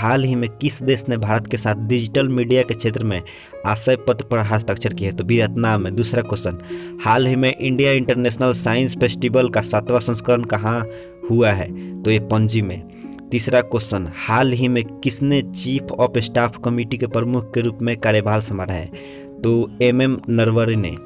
हाल ही में किस देश ने भारत के साथ डिजिटल मीडिया के क्षेत्र में आशय पत्र पर हस्ताक्षर किए? तो वियतनाम है। दूसरा क्वेश्चन, हाल ही में इंडिया इंटरनेशनल साइंस फेस्टिवल का 7वां संस्करण कहाँ हुआ है? तो ये पणजी में। तीसरा क्वेश्चन, हाल ही में किसने चीफ ऑफ स्टाफ कमेटी के प्रमुख के रूप में कार्यभार संभाला है? तो MM नरवणे ने।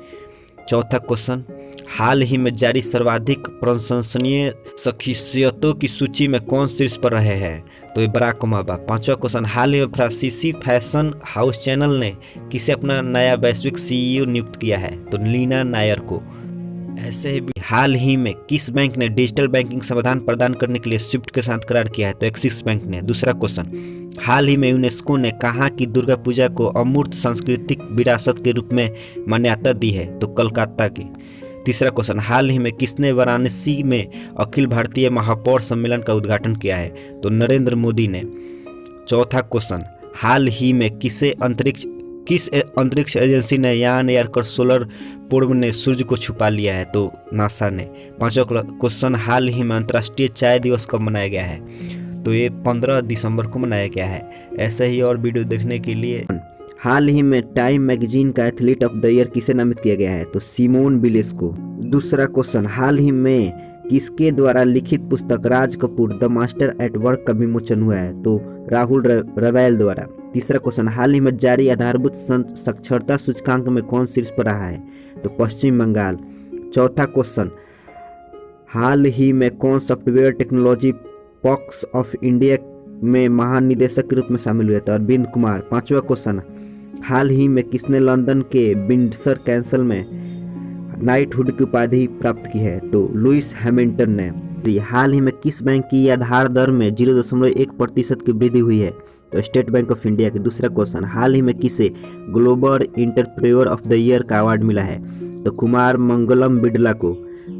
चौथा क्वेश्चन, हाल ही में जारी सर्वाधिक प्रशंसनीय शख्सियतों की सूची में कौन शीर्ष पर रहे हैं? तो ये बराक ओबामा। पांचवा क्वेश्चन, हाल ही में फ्रांसीसी फैशन हाउस चैनल ने किसे अपना नया वैश्विक CEO नियुक्त किया है? तो लीना नायर को। ऐसे ही हाल ही में किस बैंक ने डिजिटल बैंकिंग समाधान प्रदान करने के लिए स्विफ्ट के साथ करार किया है? तो एक्सिस बैंक ने। दूसरा क्वेश्चन, हाल ही में यूनेस्को ने कहा कि दुर्गा पूजा को अमूर्त सांस्कृतिक विरासत के रूप में मान्यता दी है? तो कलकत्ता की। तीसरा क्वेश्चन, हाल ही में किसने वाराणसी में अखिल भारतीय महापौर सम्मेलन का उद्घाटन किया है? तो नरेंद्र मोदी ने। चौथा क्वेश्चन, हाल ही में किस अंतरिक्ष एजेंसी ने यान एयरकर सोलर पूर्व ने सूर्य को छुपा लिया है? तो नासा ने। पांचवा क्वेश्चन, हाल ही में अंतर्राष्ट्रीय चाय दिवस कब मनाया गया है? तो ये 15 दिसंबर को मनाया गया है। ऐसे ही और वीडियो देखने के लिए हाल ही में टाइम मैगजीन का एथलीट ऑफ द ईयर किसे नामित किया गया है? तो सिमोन बिलेस को। दूसरा क्वेश्चन, हाल ही में किसके द्वारा लिखित पुस्तक Raj Kapoor the master at work का विमोचन हुआ है? तो राहुल रवैल द्वारा। तीसरा क्वेश्चन, हाल ही में जारी आधारभूत साक्षरता सूचकांक में कौन शीर्ष पर रहा है? तो पश्चिम बंगाल। चौथा क्वेश्चन, हाल ही में कौन software technology pox of India में महानिदेशक के रूप में शामिल हुए? तो अरविंद कुमार। पांचवा क्वेश्चन, हाल ही में किसने लंदन के विंडसर कैसल में नाइटहुड की उपाधि प्राप्त की है? तो लुइस हैमिल्टन ने। हाल ही में किस बैंक की आधार दर में 0.1% की वृद्धि हुई है? तो स्टेट बैंक ऑफ इंडिया की। दूसरा क्वेश्चन, हाल ही में किसे global entrepreneur of the year का अवार्ड मिला है? तो कुमार मंगलम बिड़ला को।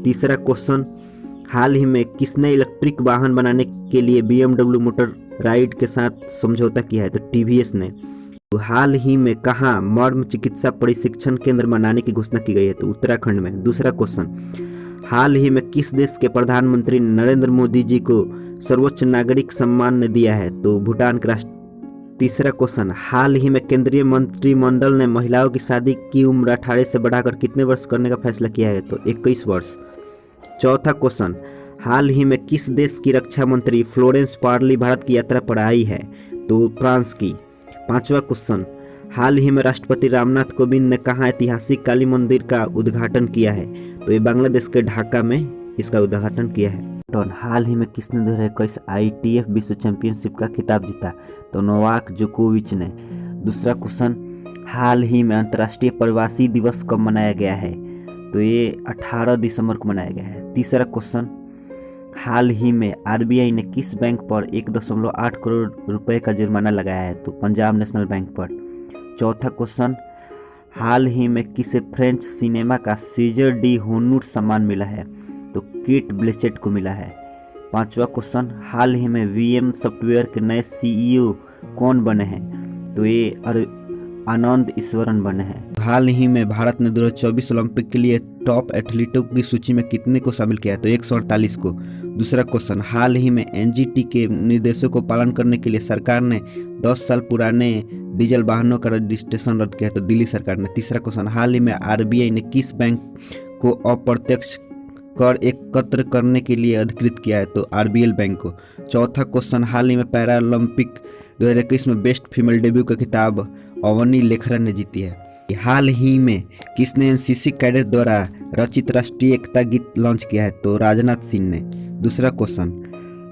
तीसरा क्वेश्चन, हाल ही में किसने इलेक्ट्रिक वाहन बनाने के लिए BMW मोटर राइड के साथ समझौता किया है? तो TVS ने। तो हाल ही में कहाँ मर्म चिकित्सा प्रशिक्षण केंद्र बनाने की घोषणा की गई है? तो उत्तराखंड में। दूसरा क्वेश्चन, हाल ही में किस देश के प्रधानमंत्री नरेंद्र मोदी जी को सर्वोच्च नागरिक सम्मान ने दिया है? तो भूटान के राष्ट्र। तीसरा क्वेश्चन, हाल ही में केंद्रीय मंत्रिमंडल ने महिलाओं की शादी की उम्र 18 से बढ़ाकर कितने वर्ष करने का फैसला किया है? तो 21 वर्ष। चौथा क्वेश्चन, हाल ही में किस देश की रक्षा मंत्री फ्लोरेंस पार्ली भारत की यात्रा पर आई है? तो फ्रांस की। पांचवा क्वेश्चन, हाल ही में राष्ट्रपति रामनाथ कोविंद ने कहाँ ऐतिहासिक काली मंदिर का उद्घाटन किया है? तो ये बांग्लादेश के ढाका में इसका उद्घाटन किया है। हाल ही में किसने 2021 ITF विश्व चैंपियनशिप का खिताब जीता? तो नोवाक जोकोविच ने। दूसरा क्वेश्चन, हाल ही में अंतर्राष्ट्रीय प्रवासी दिवस कब मनाया गया है? तो ये 18 दिसंबर को मनाया गया है। तीसरा क्वेश्चन, हाल ही में RBI ने किस बैंक पर 1.8 करोड़ रुपए का जुर्माना लगाया है? तो पंजाब नेशनल बैंक पर। चौथा क्वेश्चन, हाल ही में किसे फ्रेंच सिनेमा का सीजर डी होनूर सम्मान मिला है? तो केट ब्लेचेट को मिला है। पांचवा क्वेश्चन, हाल ही में VM सॉफ्टवेयर के नए CEO कौन बने हैं? तो ये आनंद ईश्वरन बने हैं। हाल ही में भारत ने 2024 ओलंपिक के लिए टॉप एथलीटों की सूची में कितने को शामिल किया है? तो 148 को। दूसरा क्वेश्चन, हाल ही में NGT के निर्देशों को पालन करने के लिए सरकार ने 10 साल पुराने डीजल वाहनों का रजिस्ट्रेशन रद्द किया है? तो दिल्ली सरकार ने। तीसरा क्वेश्चन, हाल ही में RBI ने किस बैंक को अप्रत्यक्ष कर एकत्र करने के लिए अधिकृत किया है? तो RBL बैंक को। चौथा क्वेश्चन, हाल ही में पैरालंपिक 2021 में बेस्ट फीमेल डेब्यू का खिताब अवनी लेखरा ने जीती है। हाल ही में किसने NCC कैडेट द्वारा रचित राष्ट्रीय एकता गीत लॉन्च किया है? तो राजनाथ सिंह ने। दूसरा क्वेश्चन,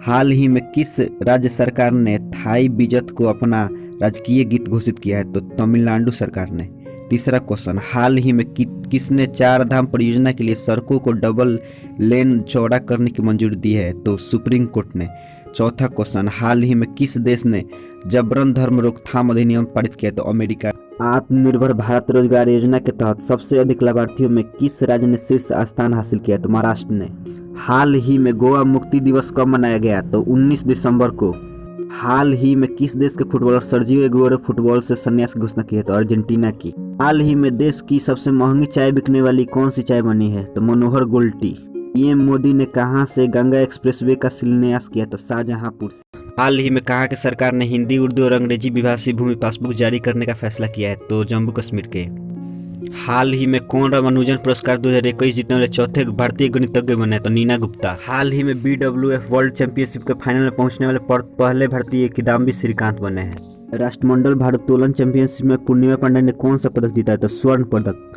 हाल ही में किस राज्य सरकार ने थाई बिजत को अपना राजकीय गीत घोषित किया है? तो तमिलनाडु सरकार ने। तीसरा क्वेश्चन, हाल ही में किसने 4 धाम परियोजना के लिए सड़कों को डबल लेन चौड़ा करने की मंजूरी दी है? तो सुप्रीम कोर्ट ने। चौथा क्वेश्चन, हाल ही में किस देश ने जबरन धर्म रोकथाम अधिनियम पारित किया? तो अमेरिका। आत्मनिर्भर भारत रोजगार योजना के तहत सबसे अधिक लाभार्थियों में किस राज्य ने शीर्ष स्थान हासिल किया? तो महाराष्ट्र ने। हाल ही में गोवा मुक्ति दिवस कब मनाया गया? तो 19 दिसंबर को। हाल ही में किस देश के फुटबॉलर सर्जियो एगुएरो फुटबॉल से संन्यास की घोषणा की है? तो अर्जेंटीना की। हाल ही में देश की सबसे महंगी चाय बिकने वाली कौन सी चाय बनी है? तो मनोहर गोल्ड टी। पीएम मोदी ने कहां से गंगा एक्सप्रेसवे का शिलान्यास किया? तो शाहजहांपुर से। हाल ही में कहां की सरकार ने हिंदी, उर्दू और अंग्रेजी विभाषी भूमि पासबुक जारी करने का फैसला किया है? तो जम्मू कश्मीर के। हाल ही में कौन रामानुजन पुरस्कार 2021 जीतने वाले चौथे भारतीय गणितज्ञ बने हैं? तो नीना गुप्ता। हाल ही में BWF वर्ल्ड चैंपियनशिप के फाइनल में पहुंचने वाले पहले भारतीय किदाम्बी श्रीकांत बने हैं। राष्ट्रमंडल भारोत्तोलन चैंपियनशिप में पूर्णिमा पांडे ने कौन सा पदक जीता है? तो स्वर्ण पदक।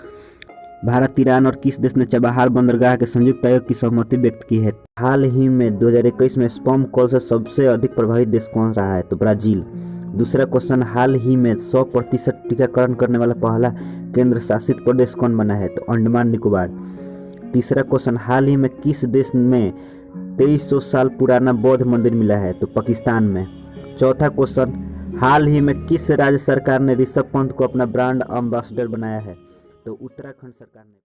भारत, ईरान और किस देश ने चबाहार बंदरगाह के संयुक्त आयोग की सहमति व्यक्त की है? हाल ही में 2021 में स्पर्म कॉल से सबसे अधिक प्रभावित देश कौन रहा है? तो ब्राजील। दूसरा क्वेश्चन, हाल ही में 100% टीकाकरण करने वाला पहला केंद्र शासित प्रदेश कौन बना है? तो अंडमान निकोबार। तीसरा क्वेश्चन, हाल ही में किस देश में 2300 साल पुराना बौद्ध मंदिर मिला है? तो पाकिस्तान में। चौथा क्वेश्चन, हाल ही में किस राज्य सरकार ने ऋषभ पंत को अपना ब्रांड एम्बेसडर बनाया है? तो उत्तराखंड सरकार ने।